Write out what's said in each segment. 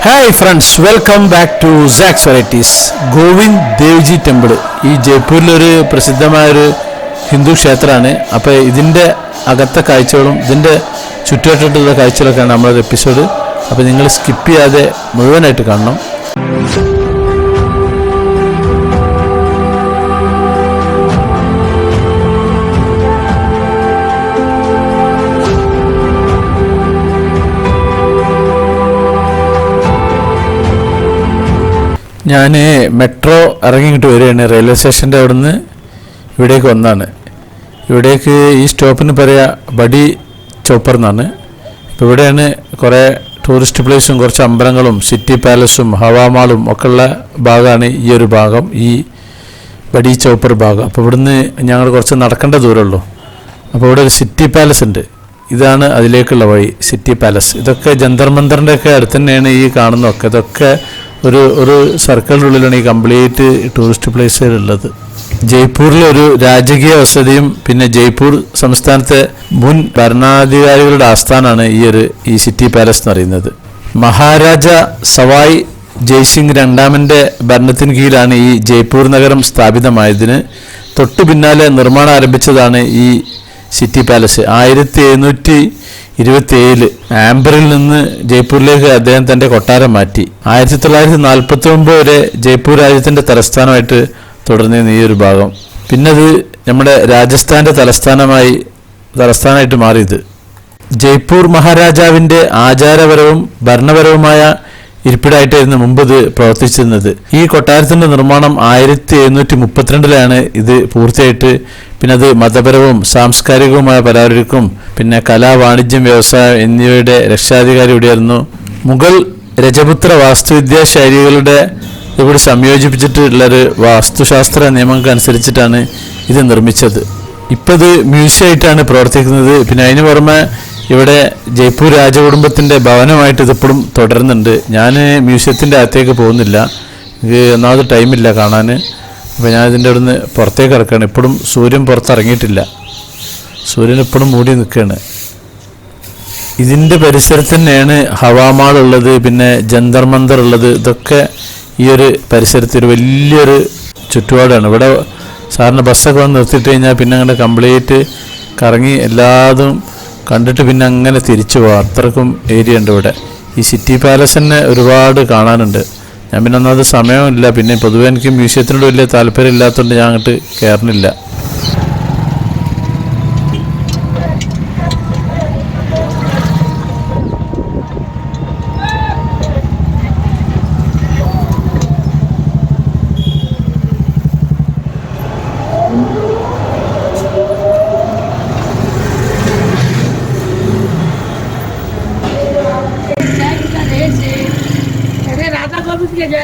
Hi friends, welcome back to sax varieties. Govind Devji temple ഈ ജയ്പൂരിലൊരു പ്രസിദ്ധമായൊരു ഹിന്ദു ക്ഷേത്രമാണ്. അപ്പോൾ ഇതിൻ്റെ അകത്തെ കാഴ്ചകളും ഇതിൻ്റെ ചുറ്റുവട്ടത്തുള്ള കാഴ്ചകളൊക്കെയാണ് നമ്മളൊരു എപ്പിസോഡ്. അപ്പോൾ നിങ്ങൾ സ്കിപ്പ് ചെയ്യാതെ മുഴുവനായിട്ട് കാണണം. ഞാൻ മെട്രോ ഇറങ്ങിയിട്ട് വരികയാണ്. റെയിൽവേ സ്റ്റേഷൻ്റെ അവിടെ നിന്ന് ഇവിടേക്ക് വന്നാണ്. ഇവിടേക്ക് ഈ സ്റ്റോപ്പിന് പറയുക ബഡി ചോപ്പർ എന്നാണ്. ഇപ്പോൾ ഇവിടെയാണ് കുറേ ടൂറിസ്റ്റ് പ്ലേസും കുറച്ച് അമ്പലങ്ങളും സിറ്റി പാലസും ഹവാമാളും ഒക്കെ ഉള്ള ഭാഗമാണ് ഈ ഒരു ഭാഗം, ഈ ബഡി ചോപ്പർ ഭാഗം. അപ്പോൾ ഇവിടുന്ന് ഞങ്ങൾ കുറച്ച് നടക്കേണ്ട ദൂരമുള്ളൂ. അപ്പോൾ ഇവിടെ ഒരു സിറ്റി പാലസ് ഉണ്ട്. ഇതാണ് അതിലേക്കുള്ള വഴി, സിറ്റി പാലസ്. ഇതൊക്കെ ജന്തർ മന്ദറിൻ്റെ ഒക്കെ അടുത്ത് തന്നെയാണ് ഈ കാണുന്നതൊക്കെ. ഇതൊക്കെ ഒരു സർക്കിളിൻ്റെ ഉള്ളിലാണ് ഈ കംപ്ലീറ്റ് ടൂറിസ്റ്റ് പ്ലേസുകളുള്ളത്. ജയ്പൂരിലൊരു രാജകീയ വസതിയും പിന്നെ ജയ്പൂർ സംസ്ഥാനത്തെ മുൻ ഭരണാധികാരികളുടെ ആസ്ഥാനമാണ് ഈ സിറ്റി പാലസ് എന്ന് പറയുന്നത്. മഹാരാജ സവായ് ജയ്സിംഗ് രണ്ടാമൻ്റെ ഭരണത്തിന് കീഴിലാണ് ഈ ജയ്പൂർ നഗരം സ്ഥാപിതമായതിന് തൊട്ടു പിന്നാലെ നിർമ്മാണം ആരംഭിച്ചതാണ് ഈ സിറ്റി പാലസ്. 1727 ആംബറിൽ നിന്ന് ജയ്പൂരിലേക്ക് അദ്ദേഹം തൻ്റെ കൊട്ടാരം മാറ്റി. 1949 വരെ ജയ്പൂർ രാജ്യത്തിൻ്റെ തലസ്ഥാനമായിട്ട് തുടർന്നിരുന്ന ഈ ഒരു ഭാഗം. പിന്നെ അത് നമ്മുടെ രാജസ്ഥാൻ്റെ തലസ്ഥാനമായിട്ട് മാറിയത്. ജയ്പൂർ മഹാരാജാവിൻ്റെ ആചാരപരവും ഭരണപരവുമായ ഇരിപ്പിടമായിട്ടായിരുന്നു മുമ്പ് ഇത് പ്രവർത്തിച്ചിരുന്നത്. ഈ കൊട്ടാരത്തിൻ്റെ നിർമ്മാണം 1732 ഇത് പൂർത്തിയായിട്ട്. പിന്നെ അത് മതപരവും സാംസ്കാരികവുമായ പരാമർശിക്കും പിന്നെ കലാ, വാണിജ്യം, വ്യവസായം എന്നിവയുടെ രക്ഷാധികാരി ഇവിടെയായിരുന്നു. മുഗൾ രജപുത്ര വാസ്തുവിദ്യാ ശൈലികളുടെ ഇവിടെ സംയോജിപ്പിച്ചിട്ടുള്ളൊരു വാസ്തുശാസ്ത്ര നിയമങ്ങൾക്കനുസരിച്ചിട്ടാണ് ഇത് നിർമ്മിച്ചത്. ഇപ്പോൾ ഇത് മ്യൂസിയമായിട്ടാണ് പ്രവർത്തിക്കുന്നത്. പിന്നെ അതിന് പുറമെ ഇവിടെ ജയ്പൂർ രാജകുടുംബത്തിൻ്റെ ഭവനമായിട്ട് ഇതിപ്പോഴും തുടരുന്നുണ്ട്. ഞാൻ മ്യൂസിയത്തിൻ്റെ അകത്തേക്ക് പോകുന്നില്ല, എനിക്ക് ഒന്നാമത് ടൈമില്ല കാണാൻ. അപ്പോൾ ഞാൻ ഇതിൻ്റെ അവിടെ നിന്ന് പുറത്തേക്ക് ഇറക്കുകയാണ്. ഇപ്പോഴും സൂര്യൻ പുറത്തിറങ്ങിയിട്ടില്ല, സൂര്യൻ ഇപ്പോഴും മൂടി നിൽക്കുകയാണ്. ഇതിൻ്റെ പരിസരത്ത് തന്നെയാണ് ഹവാമാൾ ഉള്ളത്, പിന്നെ ജന്തർ മന്ദർ ഉള്ളത്. ഇതൊക്കെ ഈ ഒരു പരിസരത്ത് ഒരു വലിയൊരു ചുറ്റുപാടാണ്. ഇവിടെ സാറിന് ബസ്സൊക്കെ വന്ന് നിർത്തിയിട്ട് കഴിഞ്ഞാൽ പിന്നെ അങ്ങനെ കംപ്ലീറ്റ് കറങ്ങി എല്ലാതും കണ്ടിട്ട് പിന്നെ അങ്ങനെ തിരിച്ചു പോകാം. അത്രക്കും ഏരിയ ഉണ്ട് ഇവിടെ. ഈ സിറ്റി പാലസ് തന്നെ ഒരുപാട് കാണാനുണ്ട്. ഞാൻ പിന്നെ ഒന്നാമത് സമയമില്ല, പിന്നെ പൊതുവെ എനിക്ക് മ്യൂസിയത്തിനോട് വലിയ താല്പര്യം ഇല്ലാത്തതുകൊണ്ട് ഞാൻ അങ്ങോട്ട് കയറുന്നില്ല.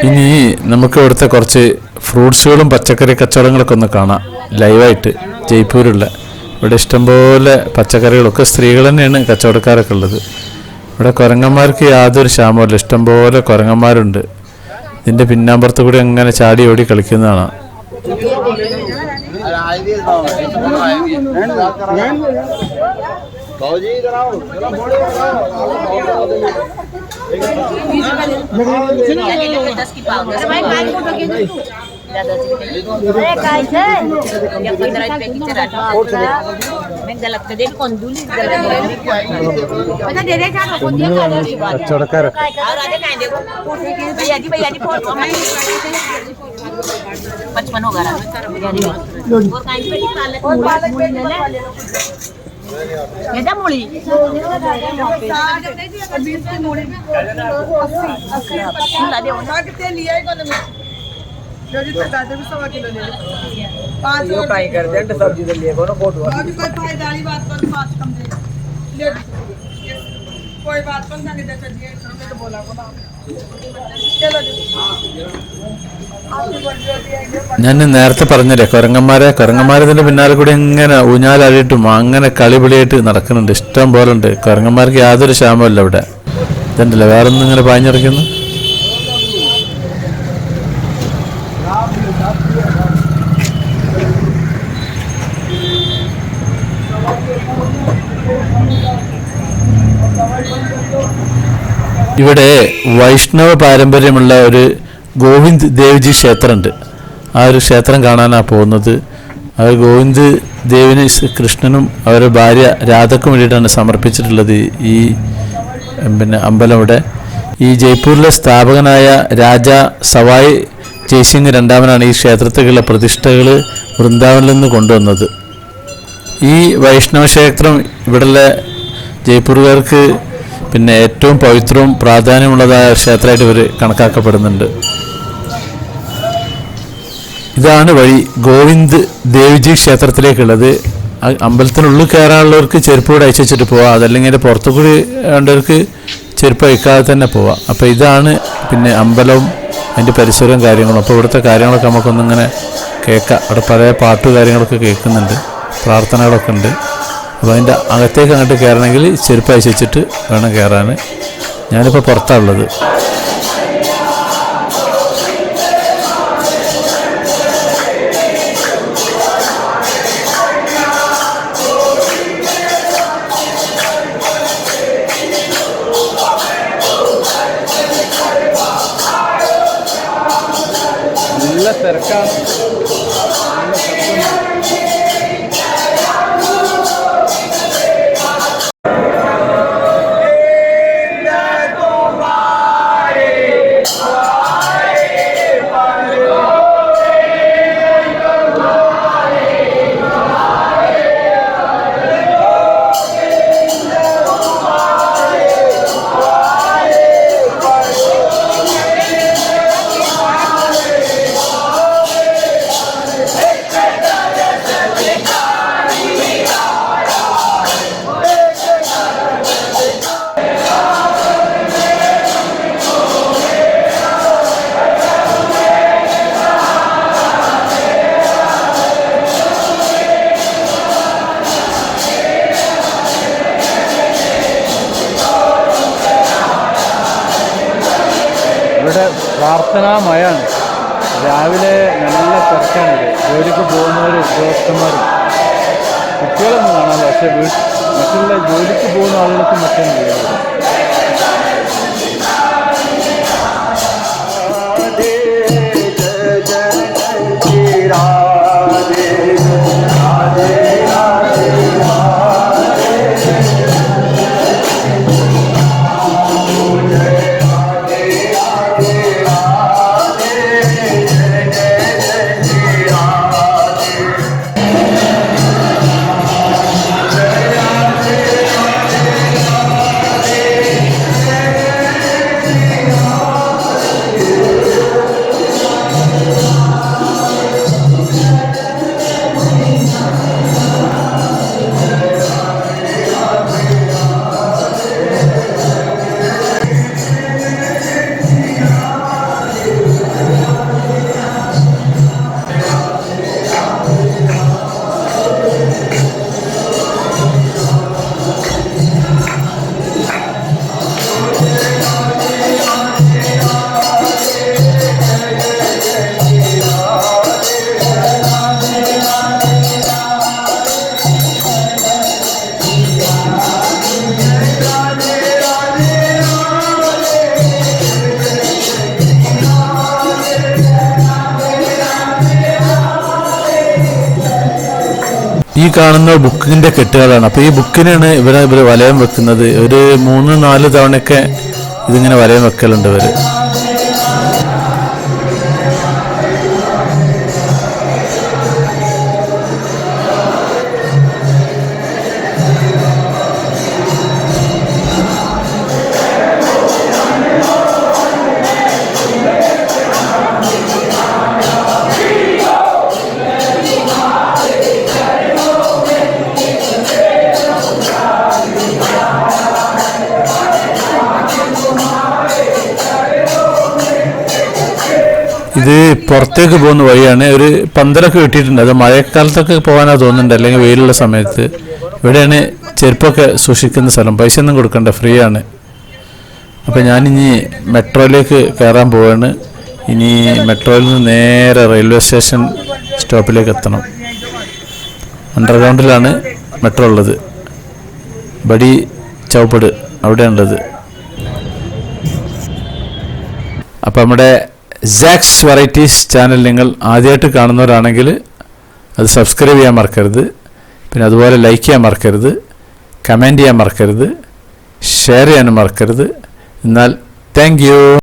ഇനി നമുക്ക് ഇവിടുത്തെ കുറച്ച് ഫ്രൂട്ട്സുകളും പച്ചക്കറി കച്ചവടങ്ങളൊക്കെ ഒന്ന് കാണാം ലൈവായിട്ട്. ജയ്പൂരുള്ള ഇവിടെ ഇഷ്ടംപോലെ പച്ചക്കറികളൊക്കെ സ്ത്രീകൾ തന്നെയാണ് കച്ചവടക്കാരൊക്കെ ഉള്ളത്. ഇവിടെ കുരങ്ങന്മാർക്ക് യാതൊരു ക്ഷാമമില്ല, ഇഷ്ടംപോലെ കുരങ്ങന്മാരുണ്ട്. ഇതിൻ്റെ പിന്നാമ്പുറത്ത് കൂടി അങ്ങനെ ചാടി ഓടി കളിക്കുന്നതാണ്. ഞാൻ നേരത്തെ പറഞ്ഞല്ലേ കുരങ്ങന്മാരതിൻ്റെ പിന്നാലെ കൂടി ഇങ്ങനെ ഊഞ്ഞാലാടിയിട്ടും അങ്ങനെ കളിപിളിയായിട്ട് നടക്കുന്നുണ്ട്. ഇഷ്ടം പോലെ ഉണ്ട്. കുരങ്ങന്മാർക്ക് യാതൊരു ക്ഷാമമില്ല ഇവിടെ. ഇതുണ്ടല്ലോ വേറൊന്നും ഇങ്ങനെ പാഞ്ഞിറക്കുന്നു. ഇവിടെ വൈഷ്ണവ പാരമ്പര്യമുള്ള ഒരു ഗോവിന്ദ് ദേവ്ജി ക്ഷേത്രമുണ്ട്. ആ ഒരു ക്ഷേത്രം കാണാനാണ് പോകുന്നത്. അത് ഗോവിന്ദ് ദേവിന് കൃഷ്ണനും അവരുടെ ഭാര്യ രാധക്കും വേണ്ടിയിട്ടാണ് സമർപ്പിച്ചിട്ടുള്ളത് ഈ അമ്പലം. ഇവിടെ ഈ ജയ്പൂരിലെ സ്ഥാപകനായ രാജ സവായ് ജയ്സിംഗ് രണ്ടാമനാണ് ഈ ക്ഷേത്രത്തിലുള്ള പ്രതിഷ്ഠകൾ വൃന്ദാവനിൽ നിന്ന് കൊണ്ടുവന്നത്. ഈ വൈഷ്ണവ ക്ഷേത്രം ഇവിടെയുള്ള ജയ്പൂറുകാർക്ക് ഏറ്റവും പവിത്രവും പ്രാധാന്യമുള്ളതായ ക്ഷേത്രമായിട്ട് ഇവർ കണക്കാക്കപ്പെടുന്നുണ്ട്. ഇതാണ് വഴി ഗോവിന്ദ് ദേവ്ജി ക്ഷേത്രത്തിലേക്കുള്ളത്. അമ്പലത്തിനുള്ളിൽ കയറാനുള്ളവർക്ക് ചെരുപ്പ് കൂടെ അയച്ചു വെച്ചിട്ട് പോവാം, അതല്ലെങ്കിൽ പുറത്തു കൂടി വേണ്ടവർക്ക് ചെരുപ്പ് അയക്കാതെ തന്നെ പോവാം. അപ്പോൾ ഇതാണ് അമ്പലവും അതിൻ്റെ പരിസരവും കാര്യങ്ങളും. അപ്പോൾ ഇവിടുത്തെ കാര്യങ്ങളൊക്കെ നമുക്കൊന്നിങ്ങനെ കേൾക്കാം. അവിടെ പല പാട്ട് കാര്യങ്ങളൊക്കെ കേൾക്കുന്നുണ്ട്, പ്രാർത്ഥനകളൊക്കെ ഉണ്ട്. അപ്പോൾ അതിൻ്റെ അകത്തേക്ക് അങ്ങോട്ട് കയറണമെങ്കിൽ ചെരുപ്പ് അയച്ചു വെച്ചിട്ട് വേണം കയറാൻ. ഞാനിപ്പോൾ പുറത്താണുള്ളത്. നല്ല തിരക്കാണ്. ഇവിടെ പ്രാർത്ഥനാമയാണ്. രാവിലെ നല്ല തിരക്കാണ്. ജോലിക്ക് പോകുന്നവരും ഉദ്യോഗസ്ഥന്മാരും കുട്ടികളൊന്നും കാണാമല്ലോ, പക്ഷേ മറ്റുള്ള ജോലിക്ക് പോകുന്ന ആളുകൾക്ക് മറ്റൊന്നും ചെയ്യുന്നത്. ഈ കാണുന്ന ബുക്കിൻ്റെ കെട്ടുകളാണ്. അപ്പോൾ ഈ ബുക്കിനാണ് ഇവർ വലയം വെക്കുന്നത്. ഒരു 3-4 തവണയൊക്കെ ഇതിങ്ങനെ വലയം വെക്കലുണ്ട് ഇവർ. ഇത് പുറത്തേക്ക് പോകുന്ന വഴിയാണ്. ഒരു പന്തലൊക്കെ കിട്ടിയിട്ടുണ്ട്. അത് മഴക്കാലത്തൊക്കെ പോകാനാണ് തോന്നുന്നുണ്ട്, അല്ലെങ്കിൽ വെയിലുള്ള സമയത്ത്. ഇവിടെയാണ് ചെരുപ്പൊക്കെ സൂക്ഷിക്കുന്ന സ്ഥലം. പൈസ ഒന്നും കൊടുക്കണ്ട, ഫ്രീ ആണ്. അപ്പോൾ ഞാനിനി മെട്രോയിലേക്ക് കയറാൻ പോവാണ്. ഇനി മെട്രോയിൽ നിന്ന് നേരെ റെയിൽവേ സ്റ്റേഷൻ സ്റ്റോപ്പിലേക്ക് എത്തണം. അണ്ടർഗ്രൗണ്ടിലാണ് മെട്രോ ഉള്ളത്. ബഡി ചൗപ്പട് അവിടെയാണുള്ളത്. അപ്പോൾ നമ്മുടെ സാക്സ് വെറൈറ്റീസ് ചാനൽ നിങ്ങൾ ആദ്യമായിട്ട് കാണുന്നവരാണെങ്കിൽ അത് സബ്സ്ക്രൈബ് ചെയ്യാൻ മറക്കരുത്. പിന്നെ അതുപോലെ ലൈക്ക് ചെയ്യാൻ മറക്കരുത്, കമൻറ്റ് ചെയ്യാൻ മറക്കരുത്, ഷെയർ ചെയ്യാനും മറക്കരുത്. എന്നാൽ താങ്ക് യു.